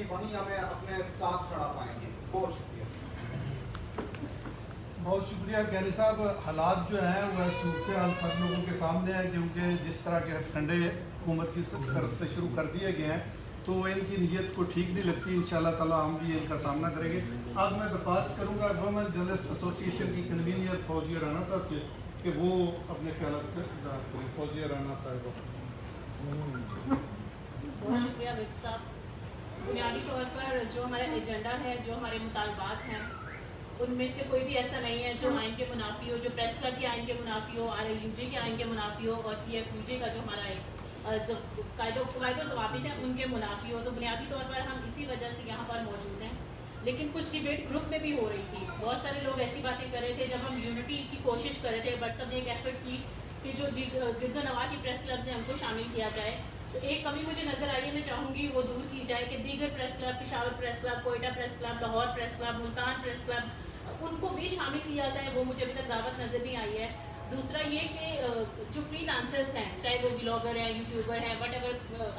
वहीं हमें अपने साथ खड़ा पाएंगे। बहुत शुक्रिया। बहुत शुक्रिया ज्ञानी साहब। हालात जो हैं वह सूरत हाल सब लोगों के सामने है, क्योंकि जिस तरह के ठंडे हुकूमत की तरफ से शुरू कर दिए गए हैं तो इनकी नीयत को ठीक नहीं लगती। इंशाल्लाह ताला हम भी इनका सामना करेंगे। अब मैं दरख्वास्त करूँगा वुमेन जर्नलिस्ट एसोसिएशन की कन्वीनियर फौजिया राना साहब से कि वो अपने ख्याल का इज़हार करें। फौजिया राना साहब। बहुत शुक्रिया विक साहब। बुनियादी तौर पर जो हमारा एजेंडा है, जो हमारे मुतालबात हैं, उनमें से कोई भी ऐसा नहीं है जो आइन के मुनाफी हो, जो प्रेस क्लब के आइन के मुनाफी हो, RLUJ के आइन के मुनाफी हो और PFUJ का जो हमारा एक कायदो ज़वाबित है उनके मुनाफी हो। तो बुनियादी तौर पर हम इसी वजह से यहाँ पर मौजूद हैं। लेकिन कुछ डिबेट ग्रुप में भी हो रही थी, बहुत सारे लोग ऐसी बातें कर रहे थे। जब हम यूनिटी की कोशिश कर रहे थे, बट सब ने एक एफर्ट की कि जो गिरदोनवा की प्रेस क्लब्स हैं उनको शामिल किया जाए। तो एक कमी मुझे नज़र आई है, मैं चाहूँगी वो दूर की जाए कि दीगर press club, Peshawar press club, Quetta press club, Lahore press club, Multan press club, उनको भी शामिल किया जाए। वो मुझे अभी तक दावत नज़र नहीं आई है। दूसरा ये कि जो फ्री लांसर्स हैं, चाहे वो ब्लॉगर हैं, यूट्यूबर हैं, वट एवर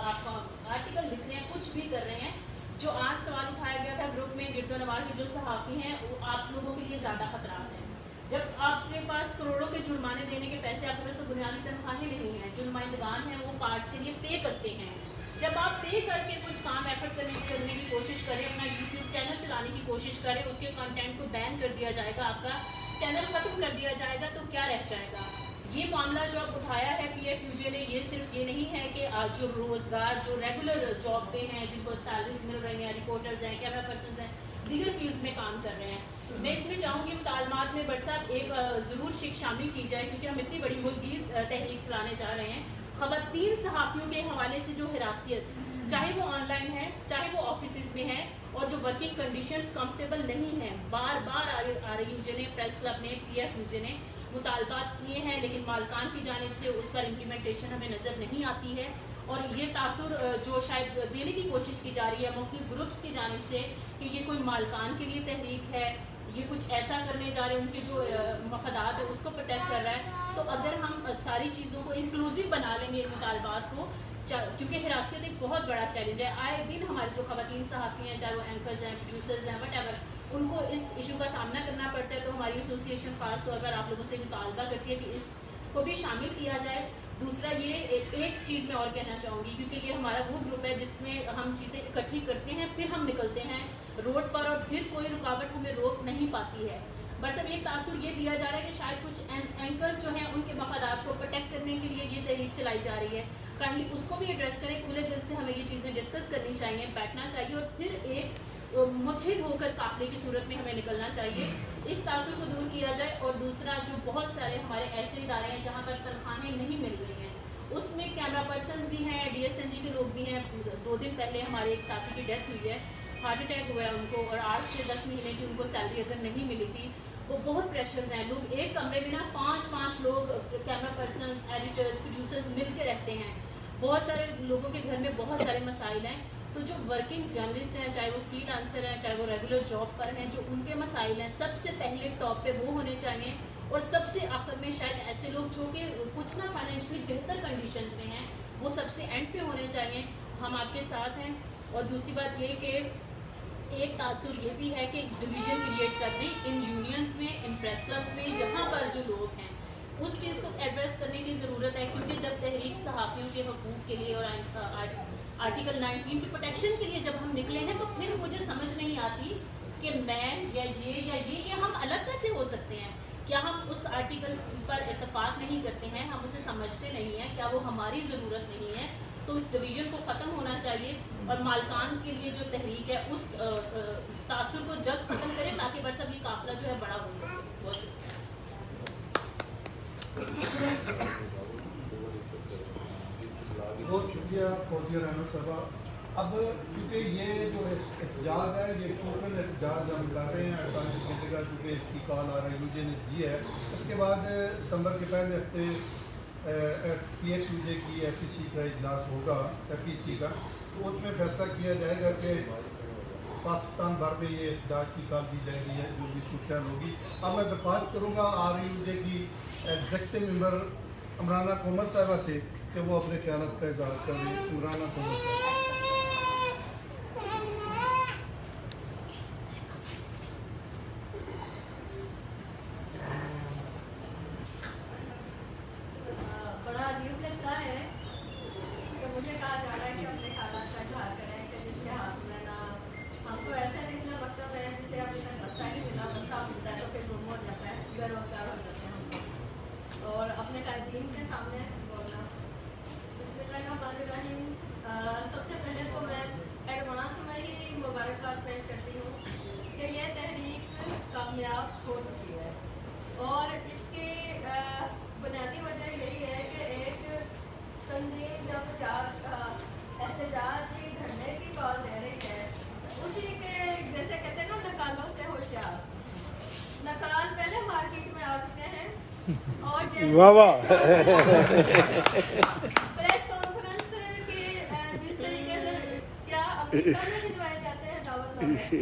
आप आर्टिकल लिख रहे हैं, कुछ भी कर रहे हैं, जो आज सवाल उठाया गया था ग्रुप में, गिरदोनवा के जो सहाफ़ी हैं वो आप लोगों के लिए ज़्यादा खतरात हैं। जब आपके पास करोड़ों के जुर्माने देने के पैसे, आपके पास तो बुनियादी तनख्वाहें नहीं हैं, जो नुमाइंदगान हैं वो कार्ड्स के लिए पे करते हैं। जब आप पे करके कुछ काम एफर्ट करने की कोशिश करें, अपना यूट्यूब चैनल चलाने की कोशिश करें, उसके कंटेंट को बैन कर दिया जाएगा, आपका चैनल ख़त्म कर दिया जाएगा, तो क्या रह जाएगा? ये मामला जो अब उठाया है PFUJ ने, ये सिर्फ ये नहीं है कि आज जो रोज़गार, जो रेगुलर जॉब पे हैं, जिनको सैलरीज मिल रही हैं, रिपोर्टर्स हैं, कैमरा पर्सन हैं, दीगर फील्ड्स में काम कर रहे हैं। मैं इसमें चाहूँगी मुतालमात में बट साहब एक ज़रूर शिक शामिल की जाए, क्योंकि हम इतनी बड़ी मुल्कीर तहरीक चलाने जा रहे हैं। ख़वातीन सहाफ़ियों के हवाले से जो हिरासत, चाहे वो ऑनलाइन है, चाहे वो ऑफिस में है, और जो वर्किंग कंडीशंस कंफर्टेबल नहीं हैं, बार बार RLUJ ने, प्रेस क्लब ने, PFUJ ने मुतालबात किए हैं, लेकिन मालकान की जानिब से उस पर इम्प्लीमेंटेशन हमें नज़र नहीं आती है। और ये तासुर जो शायद देने की कोशिश की जा रही है मुख्तलिफ ग्रुप्स की जानिब से कि ये कोई मालकान के लिए तहरीक है, ये कुछ ऐसा करने जा रहे हैं, उनके जो मफादात है उसको प्रोटेक्ट कर रहा है। तो अगर हम सारी चीज़ों को इंक्लूसिव बना लेंगे इन मुतालबात को, क्योंकि हिरासत एक बहुत बड़ा चैलेंज है। आए दिन हमारे जो ख़वातीन सहाफ़ी हैं, चाहे वो एंकर्स हैं, प्रोड्यूसर्स हैं, वट एवर, उनको इस इशू का सामना करना पड़ता है। तो हमारी एसोसिएशन ख़ास तौर पर आप लोगों से मुतालबा करती है कि इसको भी शामिल किया जाए। दूसरा ये एक चीज़ मैं और कहना चाहूँगी, क्योंकि ये हमारा वो ग्रुप है जिसमें हम चीज़ें इकट्ठी करते हैं, फिर हम निकलते हैं रोड पर और फिर कोई रुकावट हमें रोक नहीं पाती है। बस अब एक तासुर ये दिया जा रहा है कि शायद कुछ एंकर्स जो हैं उनके मफादात को प्रोटेक्ट करने के लिए ये तहरीक चलाई जा रही है। काइंडली उसको भी एड्रेस करें, खुले दिल से हमें ये चीज़ें डिस्कस करनी चाहिए, बैठना चाहिए और फिर एक मुत्तहिद होकर काफिले की सूरत में हमें निकलना चाहिए। इस तासुर को दूर किया जाए। और दूसरा, जो बहुत सारे हमारे ऐसे इदारे हैं जहाँ पर तनख्वाहें नहीं मिल रही हैं, उसमें कैमरा पर्सनस भी हैं, DSNG के लोग भी हैं। 2 दिन पहले हमारे एक साथी की डेथ हुई है, हार्ट अटैक हुआ है उनको, और 8 से 10 महीने की उनको सैलरी अगर नहीं मिली थी। वो बहुत प्रेशर्स हैं। लोग एक कमरे में ना 5-5 लोग, कैमरा पर्सनस, एडिटर्स, प्रोड्यूसर्स मिल के रहते हैं। बहुत सारे लोगों के घर में बहुत सारे मसाइल हैं। तो जो वर्किंग जर्नलिस्ट हैं, चाहे वो फ्री लांसर हैं, चाहे वो रेगुलर जॉब पर हैं, जो उनके मसाइल हैं सबसे पहले टॉप पे वो होने चाहिए। और सबसे आखिर में शायद ऐसे लोग जो कि कुछ ना फाइनेंशियली बेहतर कंडीशंस में हैं, वो सबसे एंड पे होने चाहिए। हम आपके साथ हैं। और दूसरी बात ये कि एक तासुर ये भी है कि डिवीज़न क्रिएट कर दें इन यूनियंस में, इन प्रेस क्लब्स में, यहाँ पर जो लोग हैं उस चीज़ को एड्रेस करने की ज़रूरत है। क्योंकि जब तहरीक सहाफ़ियों के हकूक़ के लिए और आर्टिकल 19 की प्रोटेक्शन के लिए जब हम निकले हैं, तो फिर मुझे समझ नहीं आती कि मैं या ये हम अलग कैसे हो सकते हैं। क्या हम उस आर्टिकल पर इत्तेफाक नहीं करते हैं, हम उसे समझते नहीं हैं, क्या वो हमारी ज़रूरत नहीं है? तो उस डिवीज़न को ख़त्म होना चाहिए और मालकान के लिए जो तहरीक है उस तासुर को जल्द ख़त्म करें, ताकि बस अब ये काफ़िला जो है बड़ा हो सके। बहुत बहुत शुक्रिया फौजिया राना साहब। अब चूँकि ये जो एहतजाज है, ये टोटल एहतजाज हम कर रहे हैं 48 घंटे का, चूँकि इसकी कॉल RLUJ ने दी है। इसके बाद सितंबर के पहले हफ्ते PFUJ की FEC का इजलास होगा, FEC का, तो उसमें फैसला किया जाएगा कि पाकिस्तान भर में ये एहतजाज की कॉल दी जाएगी है, जो भी सूरत होगी। अब मैं दरख्वास्त करूँगा RLUJ की एग्जेक्टिव मेंबर इमराना कोमल साहिबा से कि वो अपने ख्यालात का इज़हार करें। इमराना कोमल साहिबा। पेश करती हूँ कि ये तहरीक कामयाब हो चुकी है और इसकी बुनियादी वजह यही है कि एक तंजीम जब एहतजाज की धरने की कॉल दे रही है, उसी के जैसे कहते हैं ना नकालों से होशियार, नकाल पहले मार्केट में आ चुके हैं और प्रेस कॉन्फ्रेंस की जिस तरीके से क्या अमेरिका में भिजवाए जाते हैं दावतनामे,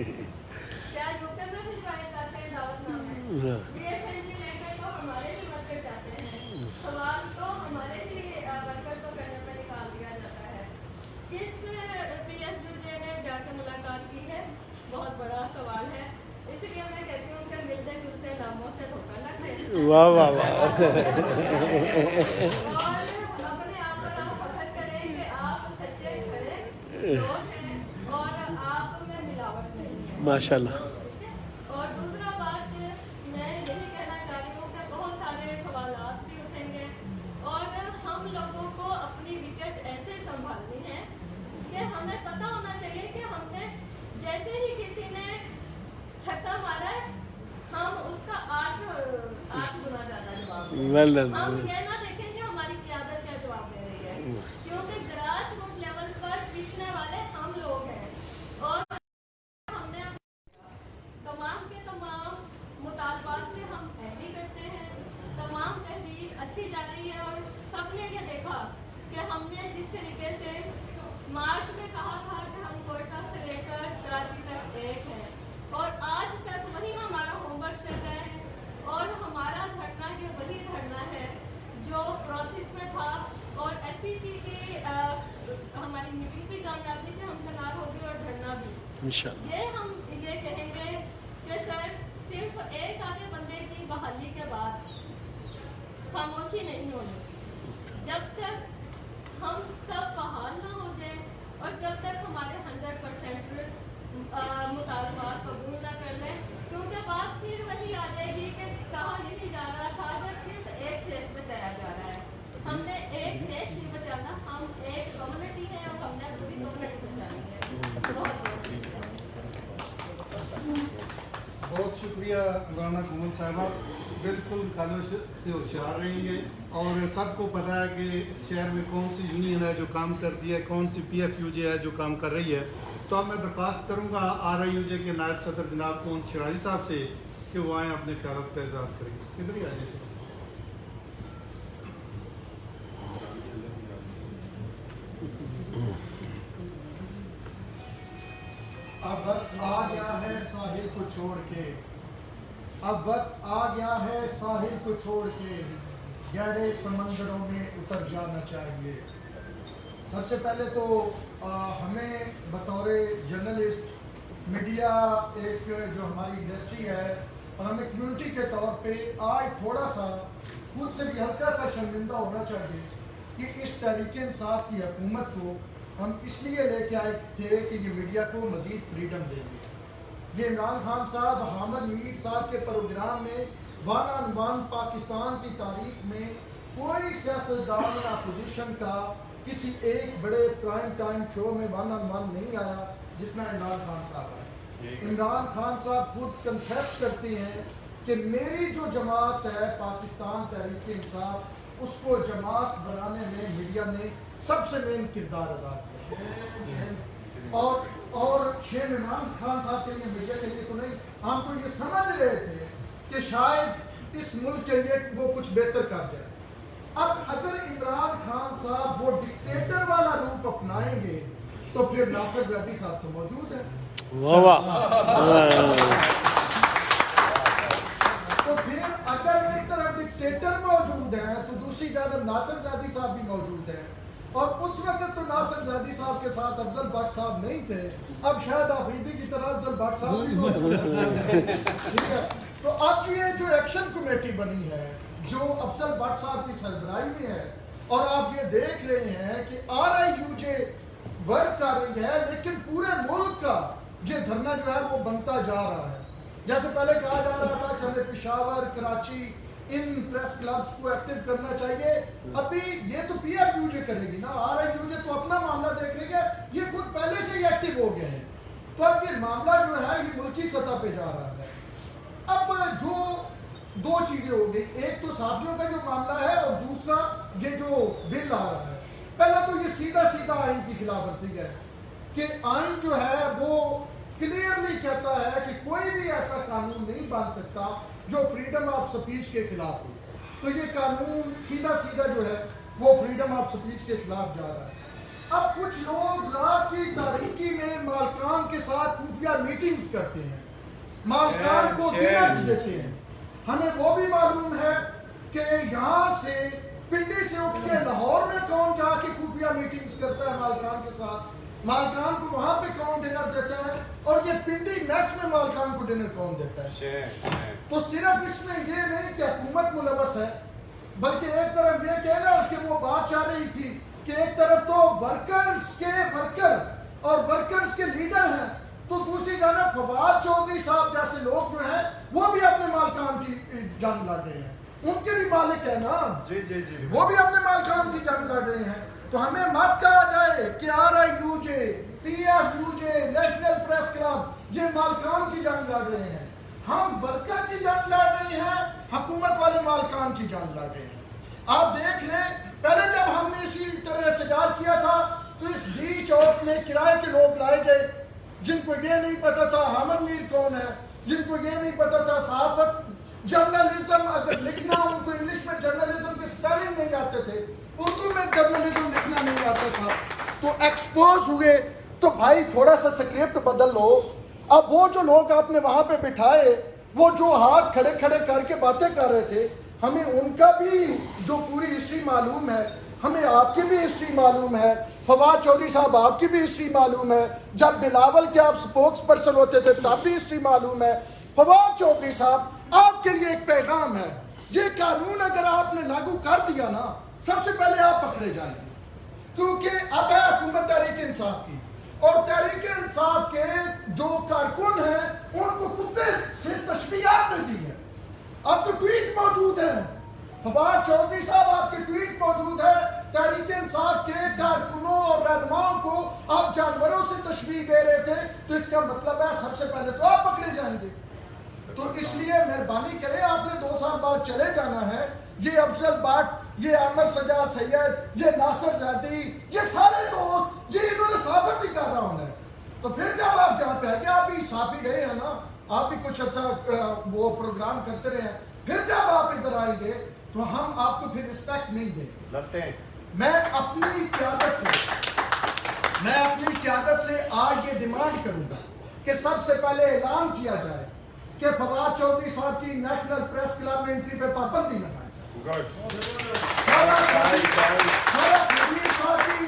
क्या यूके में भिजवाए जाते हैं दावतनामे, BSNG लेकर तो हमारे ही वर्कर जाते हैं, सवाल तो हमारे ही वर्कर को करने में निकाल दिया जाता है। किस PFUJ ने जाकर मुलाकात की है, बहुत बड़ा सवाल है। इसलिए मैं कहती हूँ कि मिलते जुलते नामों से धोखा न खाएं। वाह वाह वाह। और अपने आप पर आप फख्र करें कि आप सच्चे खड़े लोग हैं और आप में मिलावट नहीं है। माशाल्लाह। और दूसरा बात मैं यही कहना चाह रही हूँ कि बहुत सारे सवालात भी उठेंगे और हम लोगों को अपनी विकेट ऐसे संभालनी है कि हमें पता होना चाहिए कि हमने जैसे ही किसी ने छक्का मारा है, हम उसका 8 गुना ज्यादा जवाब दें। हम ये ना देखें कि हमारी क़यादत क्या जवाब दे रही है, क्योंकि ग्रास रूट लेवल पर पिसने वाले हम लोग हैं और हमने तमाम के तमाम मुतालबात से हम एग्री करते हैं, तमाम तहरीक अच्छी जा रही है और सबने ये देखा कि हमने जिस तरीके से मार्च में कहा था कि हम कोयटा से लेकर कराची तक एक हैं और आज तक वही हमारा होमवर्क चल रहा है और हमारा धरना ये वही धरना है जो प्रोसेस में था और FPC की हमारी मीटिंग भी कामयाबी से हमदनार होगी और धरना भी इंशाल्लाह। ये हम ये कहेंगे कि सर सिर्फ एक आधे बंदे की बहाली के बाद खामोशी नहीं होनी, जब तक हम सब बहाल ना हो जाए और जब तक हमारे 100% मुतालबात कबूल ना कर लें, क्योंकि बात फिर वही आ जाएगी कि कहा यही जा रहा था कि सिर्फ एक फेस बचाया जा रहा है। हमने एक फेस नहीं बचाना, हम एक कम्युनिटी है और हमने पूरी कम्युनिटी बचानी है। बहुत शुक्रिया राना कुमल साहबा, बिल्कुल कालों से होशियार रहेंगे और सबको पता है कि इस शहर में कौन सी यूनियन है जो काम करती है, कौन सी PFUJ है जो काम कर रही है। तो अब मैं दरख्वास्त करूँगा RIUJ के नायब सदर जनाब कौन शिराजी साहब से कि वो आएँ अपने ख्याल का इजहार करेंगे। किधर ही आ जाए। अब वक्त आ गया है साहिल को छोड़ के, अब वक्त आ गया है साहिल को छोड़ के गहरे समंदरों में उतर जाना चाहिए। सबसे पहले तो हमें बतौर जर्नलिस्ट मीडिया एक जो हमारी इंडस्ट्री है और हमें कम्युनिटी के तौर पे आज थोड़ा सा खुद से भी हल्का सा शर्मिंदा होना चाहिए कि इस तहरीक इंसाफ की हुकूमत को हम इसलिए लेके आए थे कि ये मीडिया को मज़ीद फ्रीडम देंगे। ये इमरान खान साहब हामिद मीर साहब के प्रोग्राम में वन ऑन वन पाकिस्तान की तारीख में कोई सियासतदान या अपोजिशन का किसी एक बड़े प्राइम टाइम शो में वन ऑन वन नहीं आया जितना इमरान खान साहब आए। इमरान खान साहब खुद कन्फेस करते हैं कि मेरी जो जमात है पाकिस्तान तहरीक इंसाफ, उसको जमात बनाने में मीडिया ने सबसे मेन किरदार अदा किया। और शेख इमरान खान साहब के लिए मीडिया के लिए तो नहीं, हम तो ये समझ रहे थे कि शायद इस मुल्क के लिए वो कुछ बेहतर कर जाए। अब अगर इमरान खान साहब वो डिक्टेटर वाला रूप अपनाएंगे तो फिर नासिर ज़ैदी साहब तो मौजूद है। तो फिर अगर एक तरफ डिक्टेटर मौजूद है तो दूसरी तरफ नासिर ज़ैदी साहब भी मौजूद है। और उस वक्त तो नासिर ज़ैदी साहब के साथ अफजल भट्ट साहब नहीं थे, अब शायद आफरीदी की तरह अफजल भट्ट साहब भी मौजूद है। ठीक है, तो अब ये जो एक्शन कमेटी बनी है जो अफजल भट्ट साहब की सरबराही में है, और आप ये देख रहे हैं कि RIUJ वर्क कर रही है, लेकिन पूरे मुल्क का ये धरना जो है वो बनता जा रहा है। जैसे पहले कहा जा रहा था कि हमें पेशावर, कराची, इन प्रेस क्लब्स को एक्टिव करना चाहिए, अभी ये तो PFUJ करेगी ना, RIUJ तो अपना मामला देख रही है, ये खुद पहले से ही एक्टिव हो गए हैं। تو اب یہ معاملہ جو ہے یہ ملکی سطح پہ جا رہا ہے. اب جو دو چیزیں ہو گئی, ایک تو صحافیوں کا جو معاملہ ہے اور دوسرا یہ جو بل آ رہا ہے. پہلا تو یہ سیدھا سیدھا آئین کی خلاف ورزی ہے کہ آئین جو ہے وہ کلیئرلی کہتا ہے کہ کوئی بھی ایسا قانون نہیں بن سکتا جو فریڈم آف سپیچ کے خلاف ہو. تو یہ قانون سیدھا سیدھا جو ہے وہ فریڈم آف سپیچ کے خلاف جا رہا ہے. اب کچھ لوگ رات کی تاریکی میں مالکان کے ساتھ خفیہ میٹنگز کرتے ہیں, مالکان کو ڈنرز دیتے ہیں. ہمیں وہ بھی معلوم ہے کہ یہاں سے پنڈی سے اٹھ کے لاہور میں کون جا کے خفیہ میٹنگز کرتا ہے مالکان کے ساتھ, مالکان کو وہاں پہ کون ڈنر دیتا ہے, اور یہ پنڈی میس میں مالکان کو ڈنر کون دیتا ہے. تو صرف اس میں یہ نہیں کہ حکومت ملوث ہے, بلکہ ایک طرف یہ کہنا اس کے وہ بات چاہ رہی تھی کہ ایک طرف تو ورکرز کے ورکر اور ورکرز کے لیڈر ہیں, تو دوسری جانب فواد چودھری صاحب جیسے لوگ جو ہیں وہ بھی اپنے مالکان کی جنگ لڑ رہے ہیں. ان کے بھی مالک ہیں نا, وہ بھی اپنے مالکان کی جنگ لڑ رہے ہیں. تو ہمیں مت کہا جائے کہ RIUJ, PFUJ, national press club یہ مالکان کی جنگ لڑ رہے ہیں. ہم ورکر کی جنگ لڑ رہے ہیں, حکومت والے مالکان کی جنگ لڑ رہے ہیں. آپ دیکھ لیں, پہلے جب ہم نے اسی طرح احتجاج کیا تھا تو اس ڈی چوک میں کرائے کے لوگ لائے گئے جن کو یہ نہیں پتا تھا حامد میر کون ہے, جن کو یہ نہیں پتا تھا صحافت جرنلزم اگر لکھنا, ان کو انگلش میں جرنلزم کے سپیلنگ نہیں آتے تھے, اردو میں جرنلزم لکھنا نہیں آتا تھا, تو ایکسپوز ہوئے. تو بھائی تھوڑا سا سکرپٹ بدل لو. اب وہ جو لوگ آپ نے وہاں پہ بٹھائے, وہ جو ہاتھ کھڑے کھڑے کر کے باتیں کر رہے تھے, ہمیں ان کا بھی جو پوری ہسٹری معلوم ہے, ہمیں آپ کی بھی ہسٹری معلوم ہے, فواد چودھری صاحب آپ کی بھی ہسٹری معلوم ہے, جب بلاول کے آپ سپوکس پرسن ہوتے تھے تب بھی ہسٹری معلوم ہے. فواد چودھری صاحب آپ کے لیے ایک پیغام ہے, یہ قانون اگر آپ نے لاگو کر دیا نا, سب سے پہلے آپ پکڑے جائیں گے, کیونکہ اب ہے حکومت تحریک انصاف کی, اور تحریک انصاف کے جو کارکن ہیں ان کو کتے سے تشبیہات میں دی ہے. اب تو ٹویٹ موجود ہے, فواد چودھری صاحب آپ کے ٹویٹ موجود ہے, تحریک انصاف کے کارکنوں اور رہنماؤں کو آپ جانوروں سے تشبیہ دے رہے تھے, تو اس کا مطلب ہے سب سے پہلے تو آپ پکڑے جائیں گے. تو اس لیے مہربانی کریں, آپ نے 2 سال بعد چلے جانا ہے. یہ افضل بٹ, یہ عامر سجاد سید, یہ ناصر زادی, یہ سارے دوست, یہ انہوں نے صحافت ہی کر رہا ہونا ہے. تو پھر جب آپ جہاں پہ آگے, آپ بھی صحافی رہے ہیں نا, آپ بھی کچھ عرصہ وہ پروگرام کرتے رہے ہیں, پھر جب آپ ادھر آئیں گے تو ہم آپ کو پھر رسپیکٹ نہیں دیں لگتے ہیں. میں اپنی قیادت سے آج یہ ڈیمانڈ کروں گا کہ سب سے پہلے اعلان کیا جائے کہ فواد چودھری صاحب کی نیشنل پریس کلب میں انٹری پہ پابندی لگائی جائے.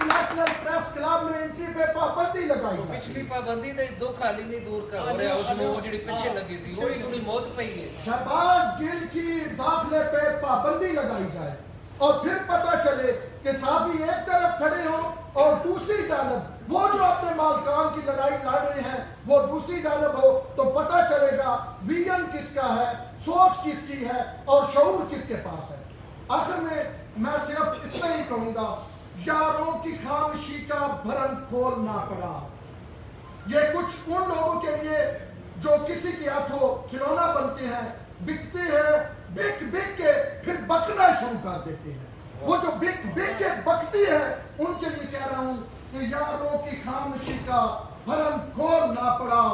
نیشنل پریس کلب میں انٹری پہ پابندی لگائی جائے. پچھلی پابندی تے دکھ حالی نہیں دور کر رہے, اس میں وہ جڑی پیچھے لگی سی وہی انہی موت پئی ہے. شہباز گل کی داخلے پہ پابندی لگائی جائے, اور پھر پتہ چلے کہ صحافی ایک طرف کھڑے ہوں اور دوسری جانب وہ جو اپنے مالکان کی لڑائی لڑ رہے ہیں وہ دوسری جانب ہو, تو پتہ چلے گا ویژن کس کا ہے, سوچ کس کی ہے, اور شعور کس کے پاس ہے. آخر میں صرف اتنا ہی کہوں گا, یاروں کی خاموشی کا بھرم کھولنا پڑا. یہ کچھ ان لوگوں کے لیے جو کسی کے ہاتھوں کھلونا بنتے ہیں, بکتے ہیں, بک کے پھر بکنا شروع کر دیتے ہیں. وہ جو بک کے بکتی ہے ان کے لیے کہہ رہا ہوں کہ یاروں کی خاموشی کا بھرم کھولنا پڑا,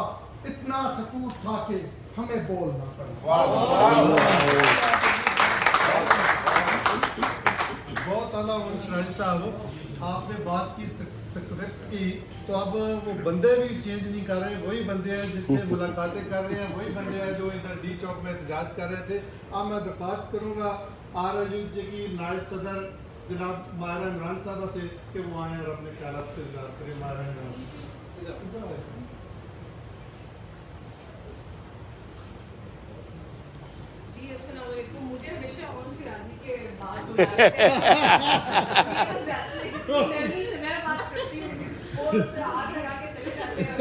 اتنا سکوت تھا کہ ہمیں بولنا پڑا. بہت اعلیٰ شراجی صاحب, آپ نے بات کی سکرپٹ کی, تو اب وہ بندے بھی چینج نہیں کر رہے, وہی بندے ہیں جن سے ملاقاتیں کر رہے ہیں, وہی بندے ہیں جو ادھر ڈی چوک میں احتجاج کر رہے تھے. اب میں درخواست کروں گا RIUJ کی نائب صدر جناب ماہرہ عمران صاحبہ سے کہ وہ آئیں اور اپنے خیالات کا اظہار کریں. ماہرہ عمران. جی السلام علیکم. مجھے ہمیشہ اون شرازی کے بعد بلاتے ہیں, میں بات کرتی ہوں, وہ آگ لگا کے چلے جاتے ہیں.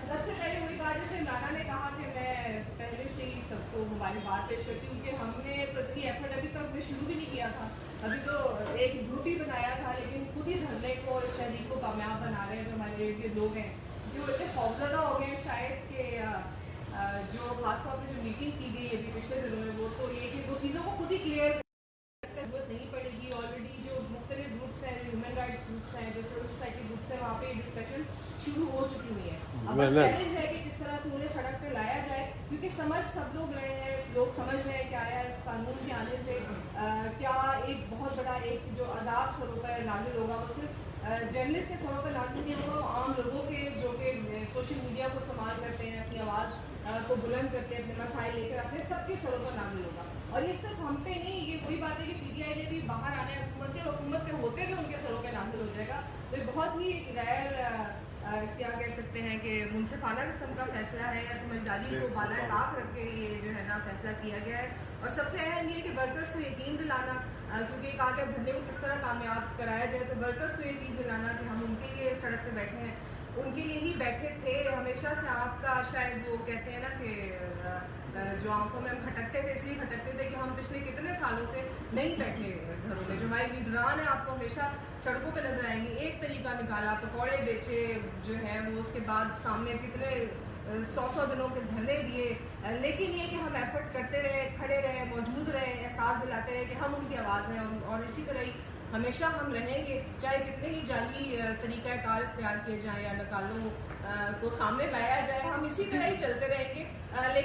سب سے پہلے وہی بات جیسے رانا نے کہا کہ میں پہلے سے ہی سب کو ہماری بات پیش کرتی ہوں کہ ہم نے تو اتنی ایفرٹ ابھی تک میں شروع بھی نہیں کیا تھا. अभी तो एक ग्रुप ही बनाया था, लेकिन खुद ही धरने को, इस तहरीक को कामयाब बना रहे हैं जो हमारे इर्द गिर्द लोग हैं, जो इतने खौफजदा हो गए हैं शायद कि जो खासतौर पर जो मीटिंग की गई अभी पिछले दिनों में, वो तो ये कि वो चीज़ों को खुद ही क्लियर जरूरत नहीं पड़ेगी। ऑलरेडी जो मुख्तलिफ ग्रुप्स हैं, जो ह्यूमन राइट्स ग्रुप्स हैं, जो सिविल सोसाइटी ग्रुप्स हैं, वहाँ पे डिस्कशन शुरू हो चुकी हुई है। अब बस चैलेंज है कि किस तरह से उन्हें सड़क पर लाया जाए, क्योंकि समझ सब लोग रहे हैं, लोग समझ रहे हैं क्या आया इस कानून के आने से क्या एक बहुत बड़ा एक जो अजाब सरों पर नाजिल होगा, वो सिर्फ जर्नलिस्ट के सरों पर नाजिल नहीं होगा, वो आम लोगों के जो कि सोशल मीडिया को इस्तेमाल करते हैं, अपनी आवाज़ को बुलंद करते हैं, अपने मसाइल लेकर अपने सबके सरों पर नाजिल होगा। और ये सिर्फ हम पे नहीं, ये वही बात है कि PTI ने भी बाहर आने हुकूमत से, हुकूमत के होते हुए उनके सरों पर नाजिल हो जाएगा। तो ये बहुत ही एक गैर क्या कह सकते हैं कि मुनसिफाना किस्म का फैसला है, या समझदारी को बाला ताक रख के ये जो है ना फैसला किया गया है। और सबसे अहम ये है कि वर्कर्स को यकीन दिलाना, क्योंकि कहा गया धरने को किस तरह कामयाब कराया जाए, तो वर्कर्स को यकीन दिलाना कि हम उनके लिए सड़क पर बैठे हैं, उनके लिए ही बैठे थे हमेशा से। आपका शायद वो कहते हैं ना कि जो आंखों में हम खटकते थे, इसलिए खटकते थे कि हम पिछले कितने सालों से नहीं बैठे घरों में। जो हमारे लीडरान हैं आपको हमेशा सड़कों पे नजर आएंगे, एक तरीका निकाला, पकौड़े बेचे जो है वो, उसके बाद सामने कितने 100 दिनों के धरने दिए, लेकिन ये कि हम एफर्ट करते रहे, खड़े रहे, मौजूद रहे, एहसास दिलाते रहे कि हम उनकी आवाज़ हैं, और इसी तरह ही हमेशा हम रहेंगे, चाहे कितने ही जाली तरीक़ा कार इख्तियार किए जाएँ या निकालों को सामने लाया जाए, हम इसी तरह ही चलते रहेंगे। लेकिन